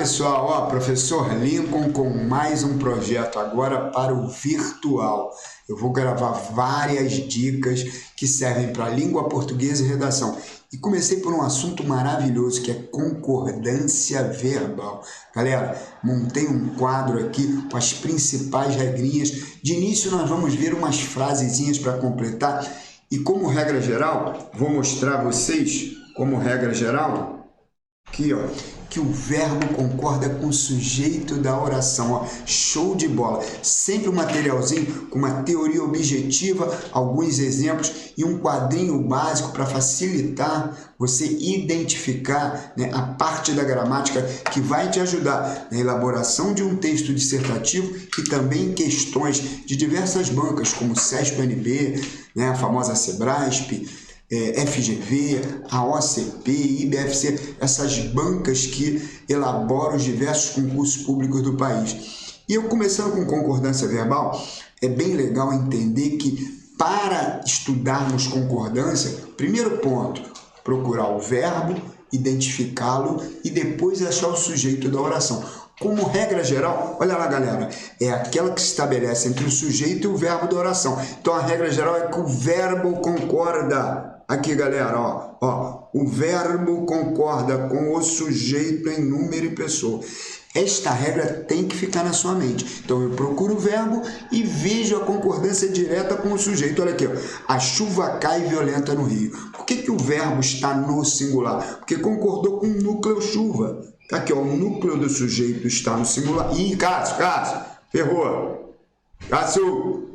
pessoal, professor Lincoln com mais um projeto agora para o virtual. Eu vou gravar várias dicas que servem para língua portuguesa e redação. E comecei por um assunto maravilhoso que é concordância verbal. Galera, montei um quadro aqui com as principais regrinhas. De início nós vamos ver umas frasezinhas para completar. E como regra geral, vou mostrar a vocês, como regra geral, aqui, que o verbo concorda com o sujeito da oração, show de bola. Sempre um materialzinho com uma teoria objetiva, alguns exemplos e um quadrinho básico para facilitar você identificar, né, a parte da gramática que vai te ajudar na elaboração de um texto dissertativo e também em questões de diversas bancas, como CESP-NB, né, a famosa Sebrasp, FGV, a OCP, IBFC, essas bancas que elaboram os diversos concursos públicos do país. E eu começando com concordância verbal, é bem legal entender que para estudarmos concordância, primeiro ponto, procurar o verbo, identificá-lo e depois achar o sujeito da oração. Como regra geral, olha lá galera, é aquela que se estabelece entre o sujeito e o verbo da oração. Então a regra geral é que o verbo concorda. Aqui galera, o verbo concorda com o sujeito em número e pessoa. Esta regra tem que ficar na sua mente. Então eu procuro o verbo e vejo a concordância direta com o sujeito. Olha aqui, a chuva cai violenta no rio. Por que o verbo está no singular? Porque concordou com o núcleo chuva. Tá aqui, o núcleo do sujeito está no singular. Ih, Cássio, ferrou. Cássio,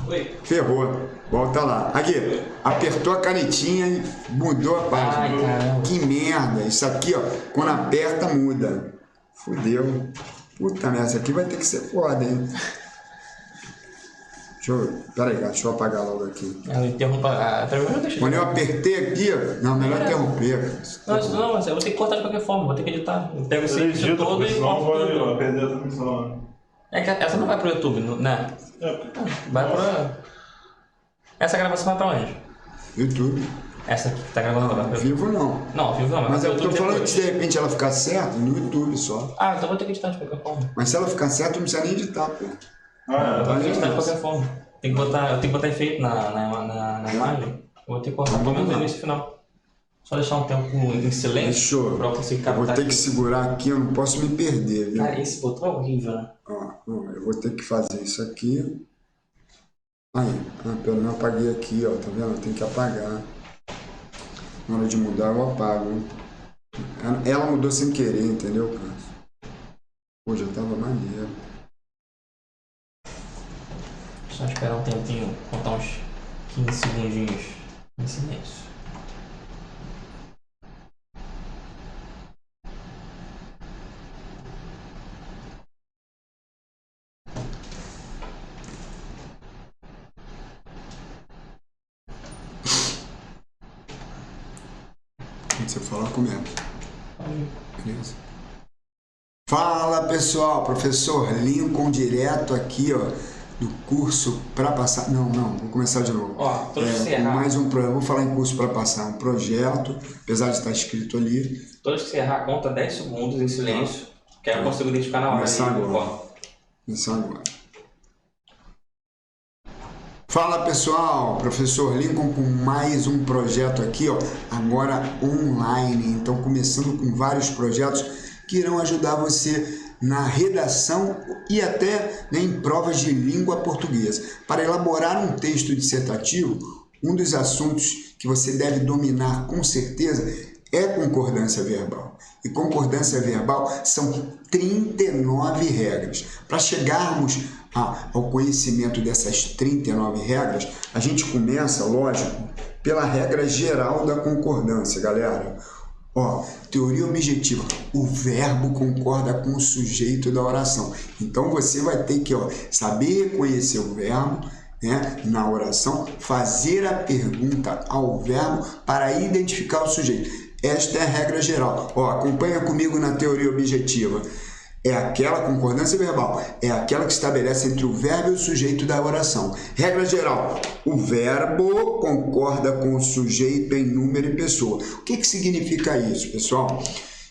Oi. Ferrou. Volta lá. Aqui, apertou a canetinha e mudou a página. Ai, caramba. Que merda. Isso aqui, quando aperta, muda. Fudeu. Puta merda, isso aqui vai ter que ser foda, hein? Peraí, deixa eu apagar logo aqui. Quando eu apertei aqui, não, melhor interromper. Não, mas eu vou ter que cortar de qualquer forma, vou ter que editar. Eu pego esse vídeo todo e corto tudo. Perder a transmissão. É que essa não vai pro YouTube, né? Vai pra... Essa gravação vai pra onde? YouTube. Essa aqui que tá gravando agora. Ao vivo não. Não, ao vivo não. Mas eu tô YouTube falando depois. que se de repente ela ficar certa, no YouTube só. Ah, então vou ter que editar de qualquer forma. Mas se ela ficar certa, não precisa nem editar, pô. Eu vou ter que editar de qualquer forma. Eu tenho que botar efeito na imagem. Eu vou ter que cortar pelo menos o início e final. Só deixar um tempo em silêncio pra eu conseguir captar. Eu vou ter que segurar aqui, eu não posso me perder, viu? Cara, esse botão é horrível, né? Eu vou ter que fazer isso aqui. Aí, pelo menos eu apaguei aqui, tá vendo? Eu tenho que apagar. Na hora de mudar eu apago. Ela mudou sem querer, entendeu, cara? Pô, já tava maneiro. Só esperar um tempinho, contar uns 15 segundinhos em silêncio. Quando você falar, comigo. Beleza. Fala pessoal, professor Lincoln direto aqui, do curso para passar. Não, vou começar de novo. Mais um projeto. Vou falar em curso para passar, um projeto, apesar de estar escrito ali. Todos que você errar, conta 10 segundos em silêncio, que aí eu consigo identificar na hora. Começar agora. Fala pessoal, professor Lincoln com mais um projeto aqui, agora online. Então começando com vários projetos que irão ajudar você na redação e até, né, em provas de língua portuguesa. Para elaborar um texto dissertativo, um dos assuntos que você deve dominar com certeza é concordância verbal. E concordância verbal são 39 regras. Para chegarmos ao conhecimento dessas 39 regras, a gente começa, lógico, pela regra geral da concordância, galera. Teoria objetiva, o verbo concorda com o sujeito da oração. Então você vai ter que saber reconhecer o verbo, né, na oração, fazer a pergunta ao verbo para identificar o sujeito. Esta é a regra geral. Acompanha comigo na teoria objetiva. É aquela concordância verbal, é aquela que estabelece entre o verbo e o sujeito da oração. Regra geral, o verbo concorda com o sujeito em número e pessoa. O que significa isso, pessoal?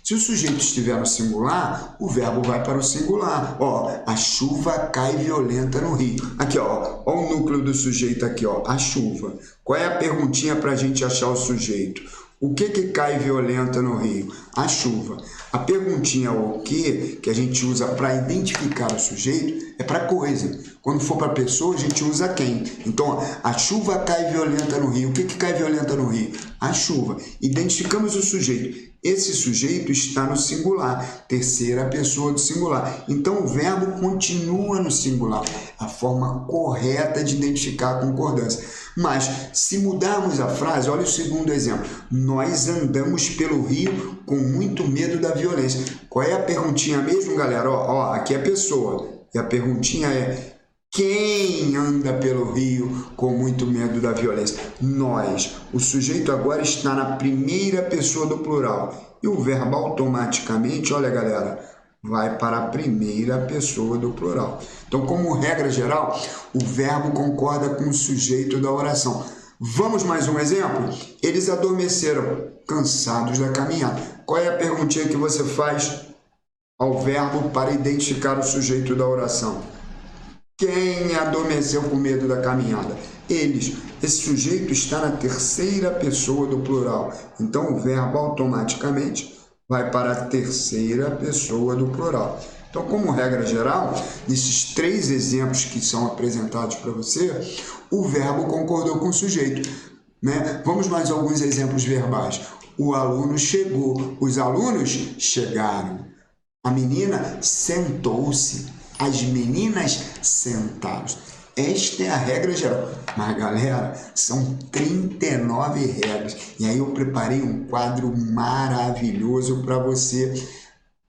Se o sujeito estiver no singular, o verbo vai para o singular. Ó, a chuva cai violenta no rio. Aqui, ó o núcleo do sujeito aqui, ó, a chuva. Qual é a perguntinha para a gente achar o sujeito? O que cai violenta no rio? A chuva. A perguntinha o que a gente usa para identificar o sujeito é para coisa. Quando for para pessoa, a gente usa quem. Então, a chuva cai violenta no rio. O que cai violenta no rio? A chuva. Identificamos o sujeito. Esse sujeito está no singular, terceira pessoa do singular. Então, o verbo continua no singular, a forma correta de identificar a concordância. Mas, se mudarmos a frase, olha o segundo exemplo. Nós andamos pelo rio com muito medo da violência. Qual é a perguntinha mesmo, galera? Ó, aqui é pessoa. E a perguntinha é: quem anda pelo rio com muito medo da violência? Nós. O sujeito agora está na primeira pessoa do plural. E o verbo automaticamente, olha galera, vai para a primeira pessoa do plural. Então, como regra geral, o verbo concorda com o sujeito da oração. Vamos mais um exemplo? Eles adormeceram, cansados da caminhada. Qual é a perguntinha que você faz ao verbo para identificar o sujeito da oração? Quem adormeceu com medo da caminhada? Eles. Esse sujeito está na terceira pessoa do plural. Então, o verbo automaticamente vai para a terceira pessoa do plural. Então, como regra geral, nesses três exemplos que são apresentados para você, o verbo concordou com o sujeito, né? Vamos mais alguns exemplos verbais. O aluno chegou. Os alunos chegaram. A menina sentou-se. As meninas sentaram. Esta é a regra geral. Mas, galera, são 39 regras. E aí eu preparei um quadro maravilhoso para você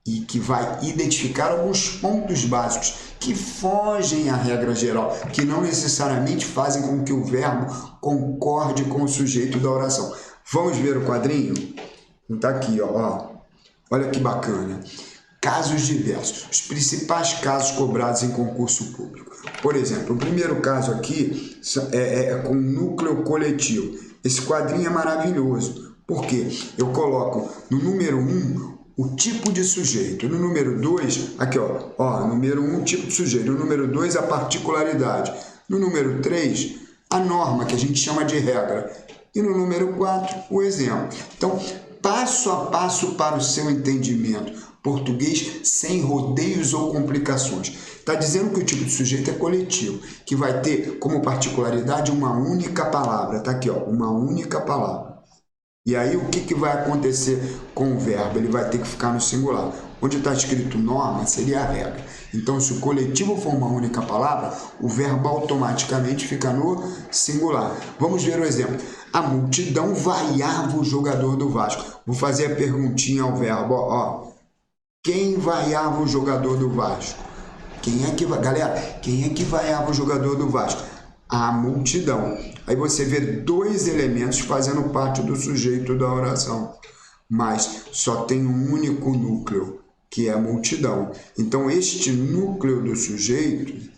e que vai identificar alguns pontos básicos que fogem à regra geral, que não necessariamente fazem com que o verbo concorde com o sujeito da oração. Vamos ver o quadrinho? Está aqui, ó. Olha que bacana. Casos diversos. Os principais casos cobrados em concurso público. Por exemplo, o primeiro caso aqui é com núcleo coletivo. Esse quadrinho é maravilhoso. Por quê? Eu coloco no número 1 o tipo de sujeito. No número 2, aqui ó, número 1, tipo de sujeito. No número 2, a particularidade. No número 3, a norma, que a gente chama de regra. E no número 4, o exemplo. Então, passo a passo para o seu entendimento. Português sem rodeios ou complicações. Está dizendo que o tipo de sujeito é coletivo, que vai ter como particularidade uma única palavra. Está aqui, ó, uma única palavra. E aí o que vai acontecer com o verbo? Ele vai ter que ficar no singular. Onde está escrito norma, seria a regra. Então, se o coletivo for uma única palavra, o verbo automaticamente fica no singular. Vamos ver o exemplo. A multidão vaiava o jogador do Vasco. Vou fazer a perguntinha ao verbo, ó. Quem vaiava o jogador do Vasco? Galera, quem é que vaiava o jogador do Vasco? A multidão. Aí você vê dois elementos fazendo parte do sujeito da oração. Mas só tem um único núcleo, que é a multidão. Então, este núcleo do sujeito,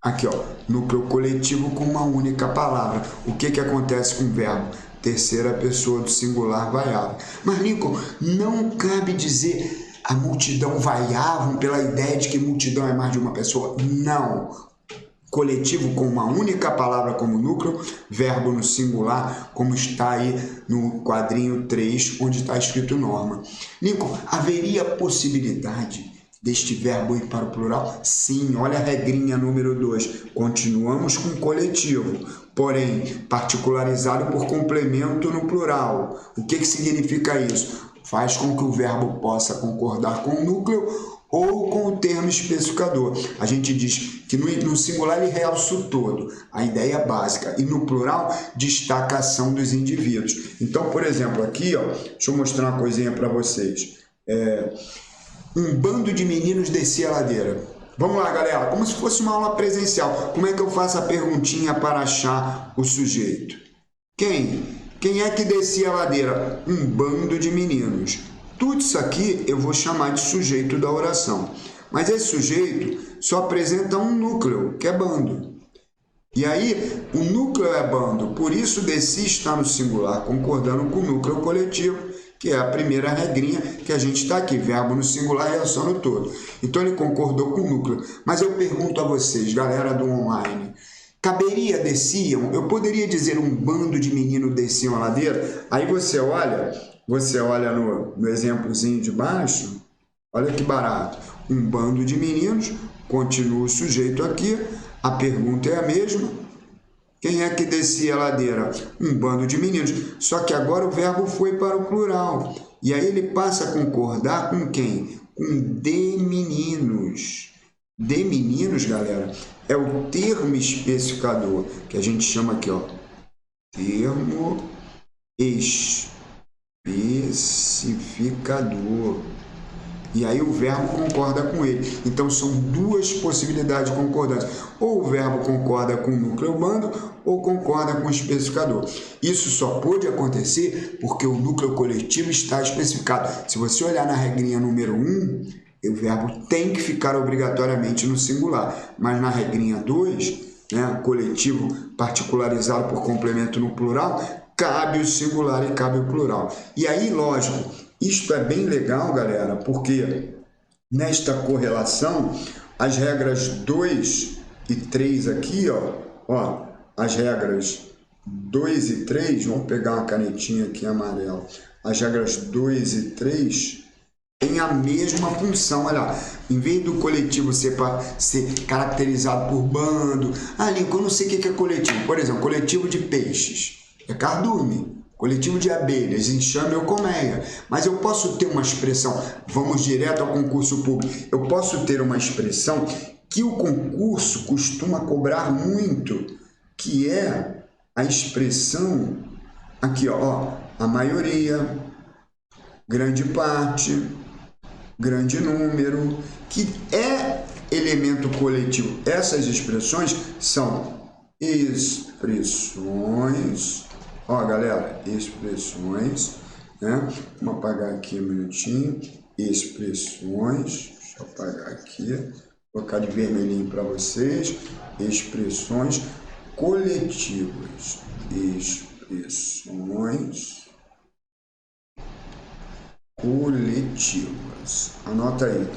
aqui ó, núcleo coletivo com uma única palavra. O que acontece com o verbo? Terceira pessoa do singular vaiava. Mas, Lincoln, não cabe dizer a multidão vaiavam pela ideia de que multidão é mais de uma pessoa. Não. Coletivo com uma única palavra como núcleo, verbo no singular, como está aí no quadrinho 3, onde está escrito norma. Lincoln, haveria possibilidade deste verbo ir para o plural? Sim, olha a regrinha número 2. Continuamos com coletivo, porém particularizado por complemento no plural. O que significa isso? Faz com que o verbo possa concordar com o núcleo ou com o termo especificador. A gente diz que no singular ele realça o todo, a ideia básica, e no plural destaca a ação dos indivíduos. Então, por exemplo, aqui, ó, deixa eu mostrar uma coisinha para vocês. Um bando de meninos descia a ladeira. Vamos lá, galera, como se fosse uma aula presencial. Como é que eu faço a perguntinha para achar o sujeito? Quem é que descia a ladeira? Um bando de meninos. Tudo isso aqui eu vou chamar de sujeito da oração. Mas esse sujeito só apresenta um núcleo, que é bando. E aí, o núcleo é bando. Por isso, desci está no singular, concordando com o núcleo coletivo, que é a primeira regrinha que a gente está aqui, verbo no singular, reação no todo. Então ele concordou com o núcleo. Mas eu pergunto a vocês, galera do online, caberia desciam? Eu poderia dizer um bando de meninos desciam a ladeira? Aí você olha no exemplozinho de baixo, olha que barato. Um bando de meninos, continua o sujeito aqui, a pergunta é a mesma. Quem é que descia a ladeira? Um bando de meninos. Só que agora o verbo foi para o plural. E aí ele passa a concordar com quem? Com de meninos. De meninos, galera, é o termo especificador, que a gente chama aqui, ó. Termo especificador. E aí o verbo concorda com ele. Então são duas possibilidades de concordância. Ou o verbo concorda com o núcleo bando, ou concorda com o especificador. Isso só pode acontecer porque o núcleo coletivo está especificado. Se você olhar na regrinha número 1, o verbo tem que ficar obrigatoriamente no singular. Mas na regrinha 2, né, coletivo particularizado por complemento no plural, cabe o singular e cabe o plural. E aí, lógico, isto é bem legal, galera, porque nesta correlação, as regras 2 e 3 aqui, ó, as regras 2 e 3, vamos pegar uma canetinha aqui amarela, as regras 2 e 3 têm a mesma função, olha lá, em vez do coletivo ser caracterizado por bando, Lincoln, eu não sei o que é coletivo, por exemplo, coletivo de peixes, é cardume. Coletivo de abelhas, enxame ou colmeia. Mas eu posso ter uma expressão, vamos direto ao concurso público, eu posso ter uma expressão que o concurso costuma cobrar muito, que é a expressão, aqui ó, a maioria, grande parte, grande número, que é elemento coletivo. Essas expressões são expressões... Ó, galera, expressões, né? Vamos apagar aqui um minutinho. Expressões, deixa eu apagar aqui, vou colocar de vermelhinho para vocês. Expressões coletivas. Expressões coletivas. Anota aí.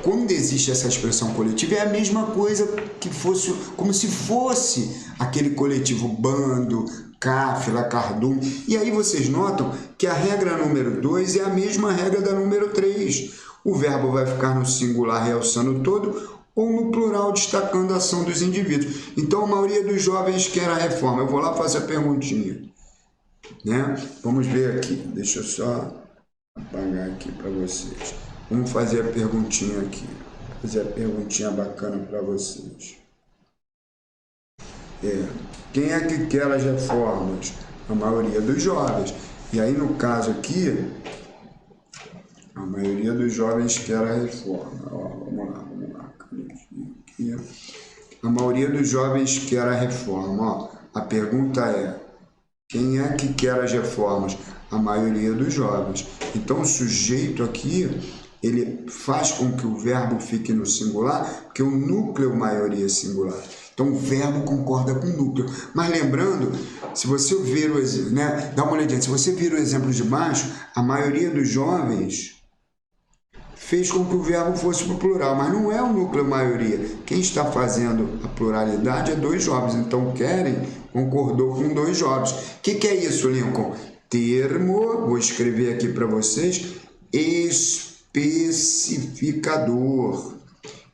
Quando existe essa expressão coletiva, é a mesma coisa que fosse, como se fosse aquele coletivo bando, cáfila, cardume. E aí vocês notam que a regra número 2 é a mesma regra da número 3. O verbo vai ficar no singular realçando o todo ou no plural destacando a ação dos indivíduos. Então a maioria dos jovens quer a reforma. Eu vou lá fazer a perguntinha, né? Vamos ver aqui. Deixa eu só apagar aqui para vocês. Vamos fazer a perguntinha aqui. Fazer a perguntinha bacana para vocês. Quem é que quer as reformas? A maioria dos jovens. E aí, no caso aqui, a maioria dos jovens quer a reforma. Ó, vamos lá. Aqui. A maioria dos jovens quer a reforma. Ó, a pergunta é, quem é que quer as reformas? A maioria dos jovens. Então, o sujeito aqui, ele faz com que o verbo fique no singular, porque o núcleo maioria é singular. Então o verbo concorda com o núcleo. Mas lembrando, se você ver o exemplo, né, dá uma olhadinha, se você vir o exemplo de baixo, a maioria dos jovens fez com que o verbo fosse para o plural, mas não é o núcleo maioria. Quem está fazendo a pluralidade é dois jovens, então querem concordou com dois jovens. O que é isso, Lincoln? Termo, vou escrever aqui para vocês, especificador.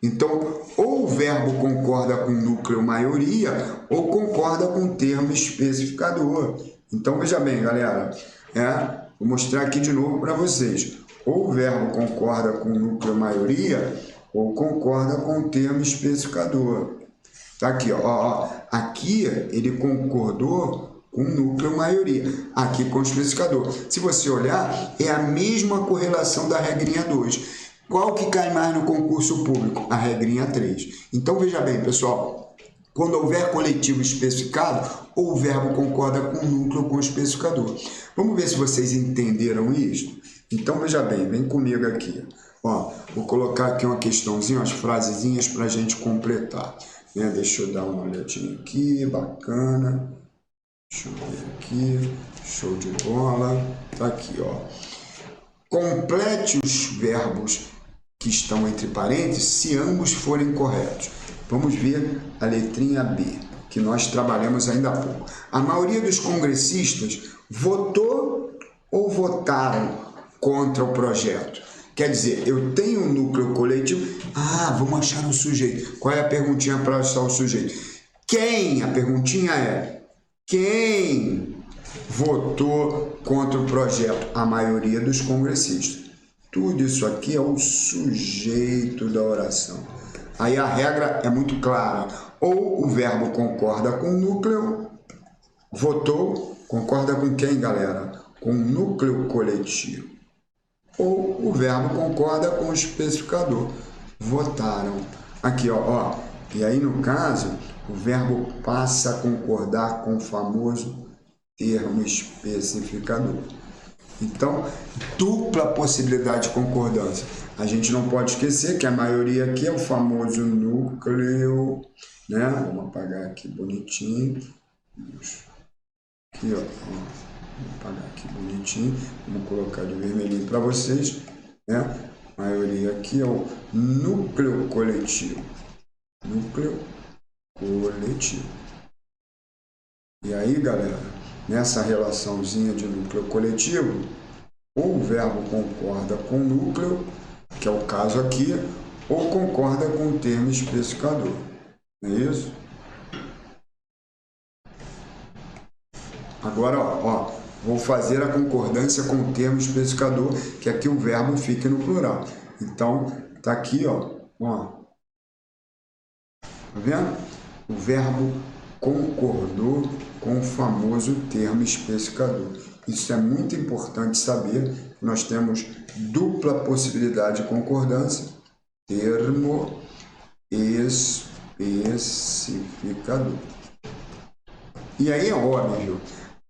Então, ou o verbo concorda com o núcleo maioria, ou concorda com o termo especificador. Então, veja bem, galera, vou mostrar aqui de novo para vocês. Ou o verbo concorda com o núcleo maioria, ou concorda com o termo especificador. Tá aqui, ó. Aqui ele concordou com o núcleo maioria, aqui com o especificador. Se você olhar, é a mesma correlação da regrinha 2. Qual que cai mais no concurso público? A regrinha 3. Então, veja bem, pessoal, quando houver coletivo especificado, ou o verbo concorda com o núcleo ou com o especificador. Vamos ver se vocês entenderam isso? Então, veja bem, vem comigo aqui. Ó, vou colocar aqui uma questãozinha, umas frasezinhas para a gente completar. Deixa eu dar uma olhadinha aqui, bacana. Deixa eu ver aqui. Show de bola. Tá aqui, ó. Complete os verbos que estão entre parênteses se ambos forem corretos. Vamos ver a letrinha B, que nós trabalhamos ainda há pouco. A maioria dos congressistas votou ou votaram contra o projeto. Quer dizer, eu tenho um núcleo coletivo. Vamos achar um sujeito. Qual é a perguntinha para achar o sujeito? Quem? A perguntinha é: quem votou contra o projeto? A maioria dos congressistas. Tudo isso aqui é o sujeito da oração. Aí a regra é muito clara. Ou o verbo concorda com o núcleo, votou, concorda com quem, galera? Com o núcleo coletivo. Ou o verbo concorda com o especificador. Votaram. Aqui, ó. E aí, no caso, o verbo passa a concordar com o famoso termo especificador. Então, dupla possibilidade de concordância. A gente não pode esquecer que a maioria aqui é o famoso núcleo, né? Vamos apagar aqui bonitinho. Aqui, ó. Vou apagar aqui bonitinho. Vamos colocar de vermelhinho para vocês, né? A maioria aqui é o núcleo coletivo. Núcleo coletivo. E aí, galera, nessa relaçãozinha de núcleo coletivo, ou o verbo concorda com o núcleo, que é o caso aqui, ou concorda com o termo especificador. Não é isso? Agora, ó, vou fazer a concordância com o termo especificador, que aqui o verbo fica no plural. Então, tá aqui, ó. Tá vendo? O verbo concordou com o famoso termo especificador. Isso é muito importante saber. Nós temos dupla possibilidade de concordância, termo especificador. E aí é óbvio.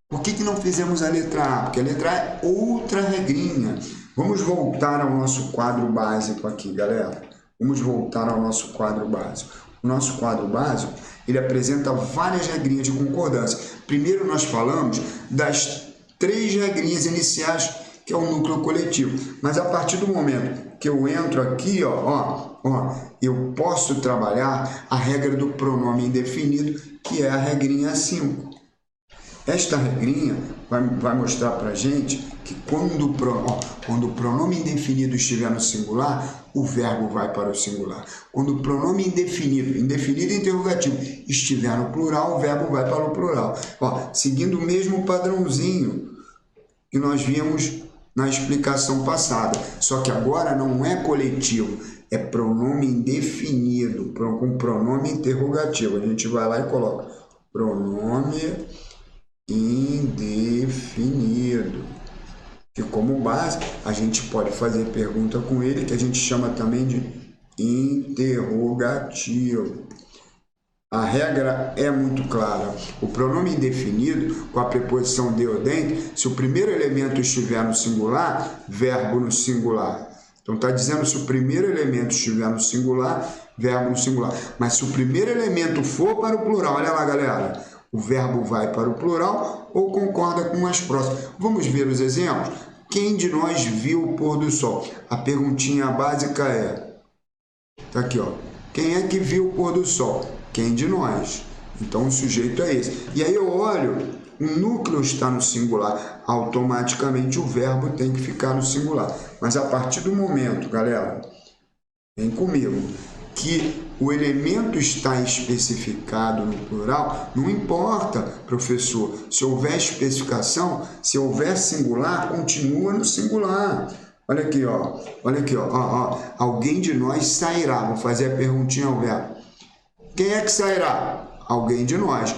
Por que não fizemos a letra A? Porque a letra A é outra regrinha. Vamos voltar ao nosso quadro básico aqui, galera. Vamos voltar ao nosso quadro básico. O nosso quadro básico, ele apresenta várias regrinhas de concordância. Primeiro nós falamos das 3 regrinhas iniciais, que é o núcleo coletivo. Mas a partir do momento que eu entro aqui, eu posso trabalhar a regra do pronome indefinido, que é a regrinha 5. Esta regrinha vai mostrar para a gente que quando o pronome indefinido estiver no singular, o verbo vai para o singular. Quando o pronome indefinido interrogativo, estiver no plural, o verbo vai para o plural. Seguindo o mesmo padrãozinho que nós vimos na explicação passada. Só que agora não é coletivo, é pronome indefinido, com pronome interrogativo. A gente vai lá e coloca pronome indefinido, que como base a gente pode fazer pergunta com ele, que a gente chama também de interrogativo. A regra é muito clara. O pronome indefinido, com a preposição de ou dentro, se o primeiro elemento estiver no singular, verbo no singular. Então está dizendo se o primeiro elemento estiver no singular, verbo no singular. Mas se o primeiro elemento for para o plural, olha lá, galera, o verbo vai para o plural ou concorda com as próximas. Vamos ver os exemplos? Quem de nós viu o pôr do sol? A perguntinha básica é... Tá aqui, ó. Quem é que viu o pôr do sol? Quem de nós? Então o sujeito é esse. E aí eu olho, o núcleo está no singular. Automaticamente o verbo tem que ficar no singular. Mas a partir do momento, galera, vem comigo, que o elemento está especificado no plural, não importa, professor, se houver especificação, se houver singular, continua no singular. Olha aqui, ó. Olha aqui, ó. Alguém de nós sairá. Vou fazer a perguntinha ao verbo. Quem é que sairá? Alguém de nós.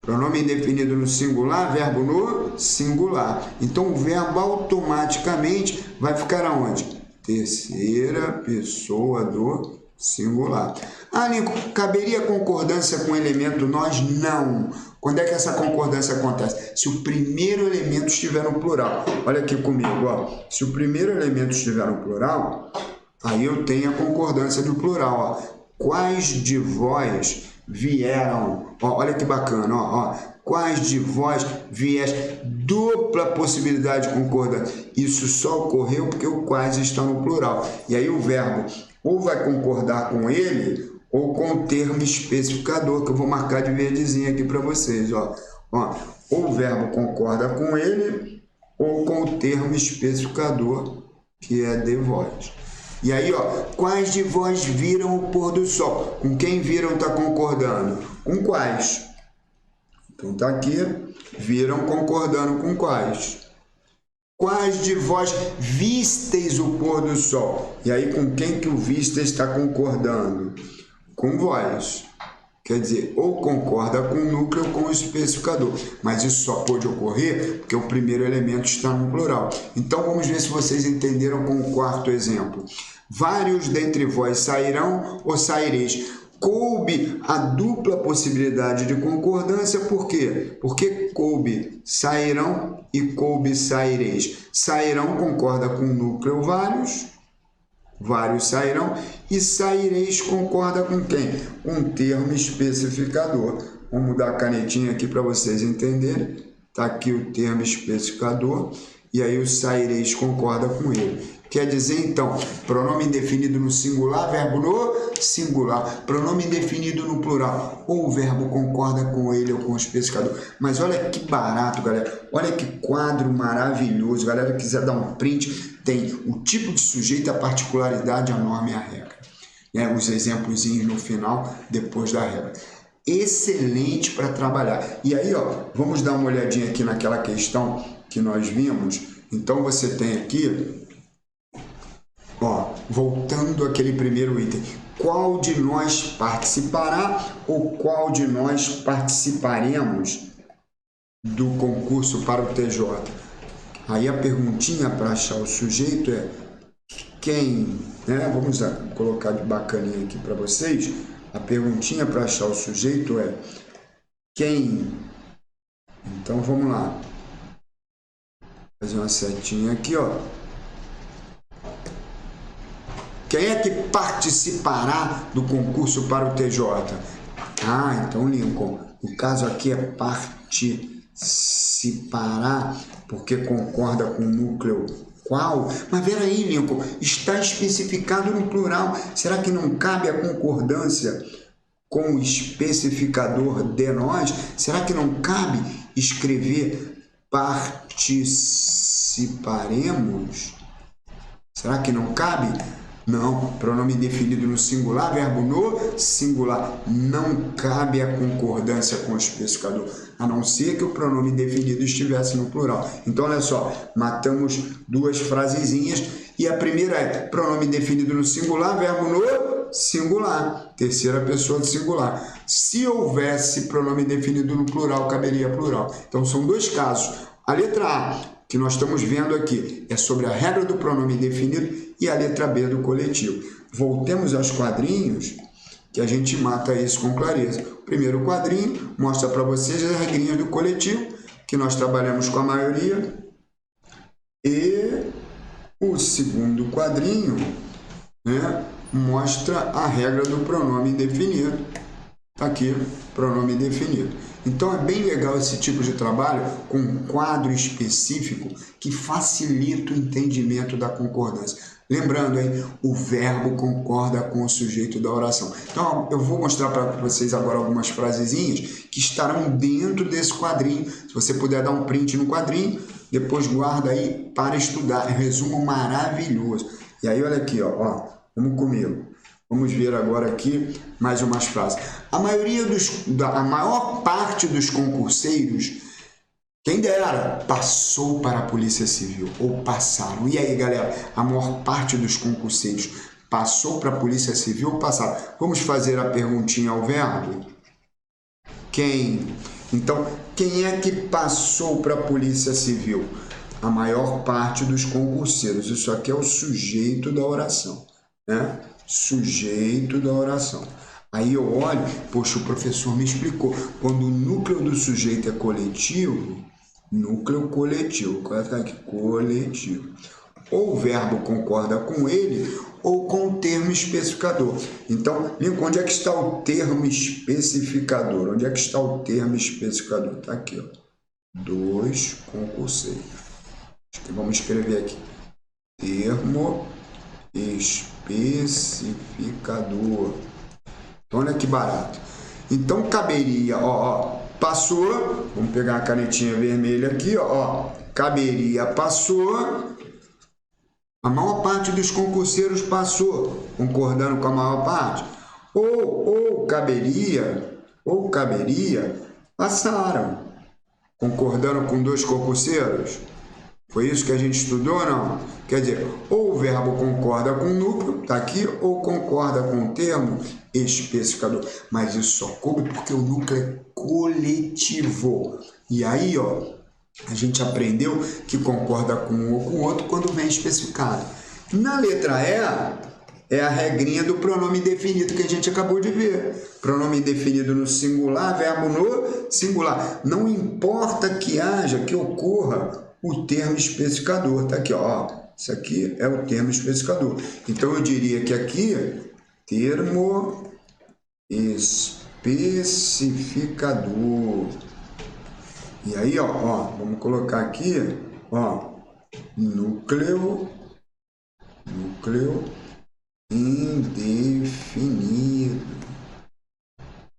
Pronome indefinido no singular, verbo no singular. Então o verbo automaticamente vai ficar aonde? Terceira pessoa do singular. Lincoln, caberia concordância com o elemento nós? Não. Quando é que essa concordância acontece? Se o primeiro elemento estiver no plural. Olha aqui comigo, ó. Se o primeiro elemento estiver no plural, aí eu tenho a concordância do plural, ó. Quais de vós vieram. Ó, olha que bacana, ó. Quais de vós viés? Dupla possibilidade de concordância. Isso só ocorreu porque o quais está no plural. E aí o verbo ou vai concordar com ele ou com o termo especificador, que eu vou marcar de verdezinho aqui para vocês. Ó, ou o verbo concorda com ele ou com o termo especificador, que é de vós. E aí, ó, quais de vós viram o pôr do sol? Com quem viram está concordando? Com quais? Então tá aqui, viram concordando com quais? Quais de vós visteis o pôr do sol? E aí, com quem que o visteis está concordando? Com vós. Quer dizer, ou concorda com o núcleo ou com o especificador. Mas isso só pode ocorrer porque o primeiro elemento está no plural. Então, vamos ver se vocês entenderam com o quarto exemplo. Vários dentre vós sairão ou saireis. Coube a dupla possibilidade de concordância, por quê? Porque coube sairão e coube saireis. Sairão concorda com o núcleo vários, vários sairão, e saireis concorda com quem? Com um termo especificador. Vamos mudar a canetinha aqui para vocês entenderem. Está aqui o termo especificador, e aí o saireis concorda com ele. Quer dizer, então, pronome indefinido no singular, verbo no singular. Pronome indefinido no plural. Ou o verbo concorda com ele ou com o especificador. Mas olha que barato, galera. Olha que quadro maravilhoso. Galera, que quiser dar um print, tem o tipo de sujeito, a particularidade, a norma e a regra. Os exemplos no final, depois da regra. Excelente para trabalhar. E aí, ó, vamos dar uma olhadinha aqui naquela questão que nós vimos. Então, você tem aqui... Ó, voltando àquele primeiro item, qual de nós participará ou qual de nós participaremos do concurso para o TJ? Aí a perguntinha para achar o sujeito é quem, né? Vamos colocar de bacaninha aqui para vocês. A perguntinha para achar o sujeito é quem. Então vamos lá. Fazer uma setinha aqui, ó. Quem é que participará do concurso para o TJ? Ah, então, Lincoln, o caso aqui é participará, porque concorda com o núcleo qual? Mas peraí, Lincoln, está especificado no plural. Será que não cabe a concordância com o especificador de nós? Será que não cabe escrever participaremos? Será que não cabe? Não, pronome definido no singular, verbo no singular. Não cabe a concordância com o especificador, a não ser que o pronome definido estivesse no plural. Então, olha só, matamos duas frasezinhas e a primeira é pronome definido no singular, verbo no singular, terceira pessoa do singular. Se houvesse pronome definido no plural, caberia plural. Então, são dois casos. A letra A, que nós estamos vendo aqui, é sobre a regra do pronome definido, e a letra B do coletivo. Voltemos aos quadrinhos, que a gente mata isso com clareza. O primeiro quadrinho mostra para vocês as regrinhas do coletivo, que nós trabalhamos com a maioria. E o segundo quadrinho, né, mostra a regra do pronome indefinido. Está aqui, pronome indefinido. Então, é bem legal esse tipo de trabalho com um quadro específico que facilita o entendimento da concordância. Lembrando, hein, o verbo concorda com o sujeito da oração. Então, eu vou mostrar para vocês agora algumas frasezinhas que estarão dentro desse quadrinho. Se você puder dar um print no quadrinho, depois guarda aí para estudar. É um resumo maravilhoso. E aí, olha aqui, ó, vamos comigo. Vamos ver agora aqui mais umas frases. A maior parte dos concurseiros, quem dera, passou para a Polícia Civil, ou passaram. E aí, galera, a maior parte dos concurseiros passou para a Polícia Civil ou passaram? Vamos fazer a perguntinha ao verbo? Quem? Então, quem é que passou para a Polícia Civil? A maior parte dos concurseiros. Isso aqui é o sujeito da oração, né? Sujeito da oração. Aí eu olho, poxa, o professor me explicou. Quando o núcleo do sujeito é coletivo, núcleo coletivo. Coloca aqui, coletivo. ou o verbo concorda com ele ou com o termo especificador. Então, Lincoln, onde é que está o termo especificador? Onde é que está o termo especificador? Está aqui, ó. 2 concurseiros. Vamos escrever aqui. Termo especificador. Então, olha que barato. Então, caberia, passou, vamos pegar a canetinha vermelha aqui, caberia, passou, a maior parte dos concurseiros passou, concordando com a maior parte, ou caberia, passaram, concordando com 2 concurseiros. Foi isso que a gente estudou, não? Quer dizer, ou o verbo concorda com o núcleo, está aqui, ou concorda com o termo especificador. Mas isso só coube porque o núcleo é coletivo. E aí, a gente aprendeu que concorda com um ou com o outro quando vem especificado. Na letra E, é a regrinha do pronome indefinido que a gente acabou de ver. Pronome indefinido no singular, verbo no singular. Não importa que ocorra o termo especificador. Está aqui, isso aqui é o termo especificador. Então, eu diria que aqui, termo especificador. E aí, vamos colocar aqui, núcleo indefinido.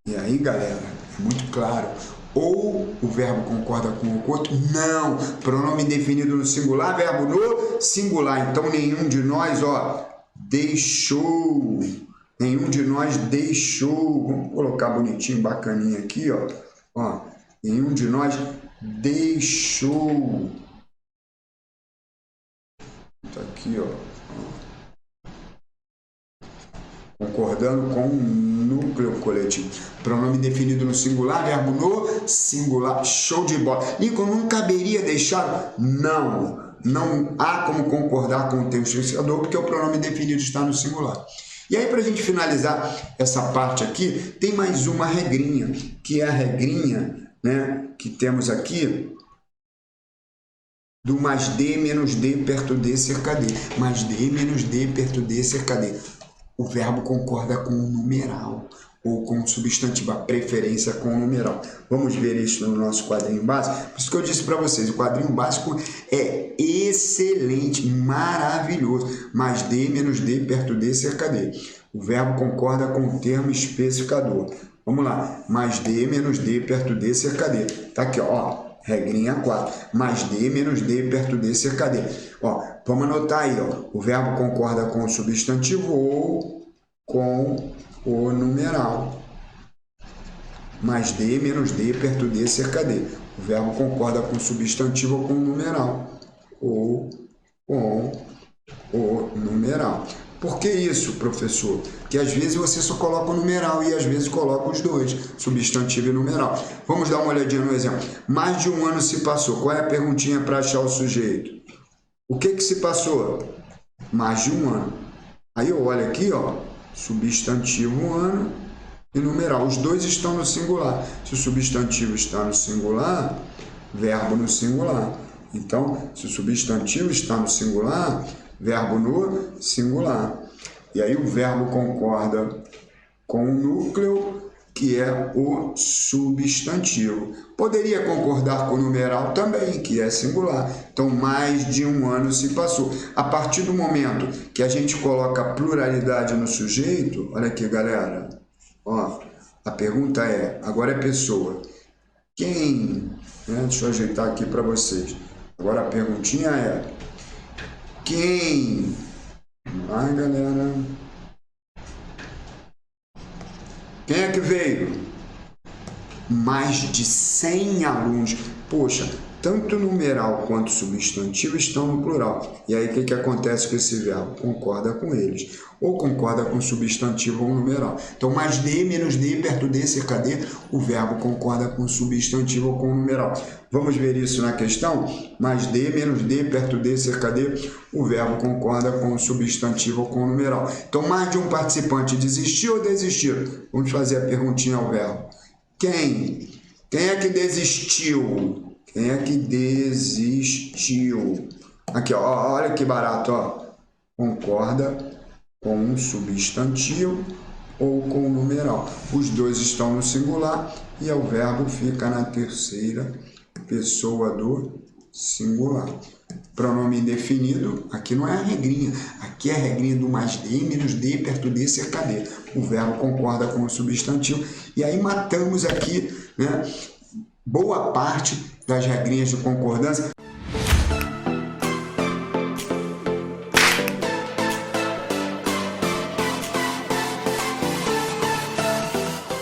E aí, galera, é muito claro. Ou o verbo concorda com o outro? Não. Pronome indefinido no singular, verbo no singular. Então, nenhum de nós, deixou. Nenhum de nós deixou. Vamos colocar bonitinho, bacaninha aqui, nenhum de nós deixou. Tá aqui, concordando com o núcleo coletivo. Pronome definido no singular, verbo no singular. Show de bola. Lincoln, não caberia deixar? Não. Não há como concordar com o termo especificador, porque o pronome definido está no singular. E aí, para a gente finalizar essa parte aqui, tem mais uma regrinha, que é a regrinha, né, que temos aqui, do mais D menos D perto D cerca D. Mais D menos D perto D cerca D. O verbo concorda com o numeral ou com o substantivo, a preferência com o numeral. Vamos ver isso no nosso quadrinho básico. Por isso que eu disse para vocês, o quadrinho básico é excelente, maravilhoso. Mais D menos D perto D cerca D. O verbo concorda com o termo especificador. Vamos lá. Mais D menos D perto D cerca D. Tá aqui, regrinha 4. Mais D menos D perto D cerca D. Vamos anotar aí, o verbo concorda com o substantivo ou com o numeral. Mais D menos D perto D cerca D. O verbo concorda com o substantivo ou com o numeral. Ou com o numeral. Por que isso, professor? Porque às vezes você só coloca o numeral e às vezes coloca os dois, substantivo e numeral. Vamos dar uma olhadinha no exemplo. Mais de um ano se passou. Qual é a perguntinha para achar o sujeito? O que se passou? Mais de um ano. Aí eu olho aqui, substantivo ano e numeral. Os dois estão no singular. Se o substantivo está no singular, verbo no singular. Então, se o substantivo está no singular, verbo no singular. E aí o verbo concorda com o núcleo, que é o substantivo. Poderia concordar com o numeral também, que é singular. Então, mais de um ano se passou. A partir do momento que a gente coloca pluralidade no sujeito, olha aqui, galera, a pergunta é, agora é pessoa. Quem? Deixa eu ajeitar aqui para vocês. Agora a perguntinha é, quem? Vai, galera. Quem é que veio? Mais de 100 alunos. Poxa, tanto numeral quanto substantivo estão no plural. E aí o que acontece com esse verbo? Concorda com eles. Ou concorda com substantivo ou numeral. Então, mais D menos D perto D cerca D, o verbo concorda com substantivo ou com numeral. Vamos ver isso na questão? Mais D menos D perto D cerca D, o verbo concorda com o substantivo ou com o numeral. Então, mais de um participante desistiu ou desistiu? Vamos fazer a perguntinha ao verbo. Quem? Quem é que desistiu? Quem é que desistiu? Aqui, ó, olha que barato, ó. Concorda com um substantivo ou com um numeral. Os dois estão no singular e o verbo fica na terceira pessoa do singular. Pronome indefinido, aqui não é a regrinha, aqui é a regrinha do mais D, menos D, perto D, cerca D. O verbo concorda com o substantivo e aí matamos aqui, né, boa parte das regrinhas de concordância.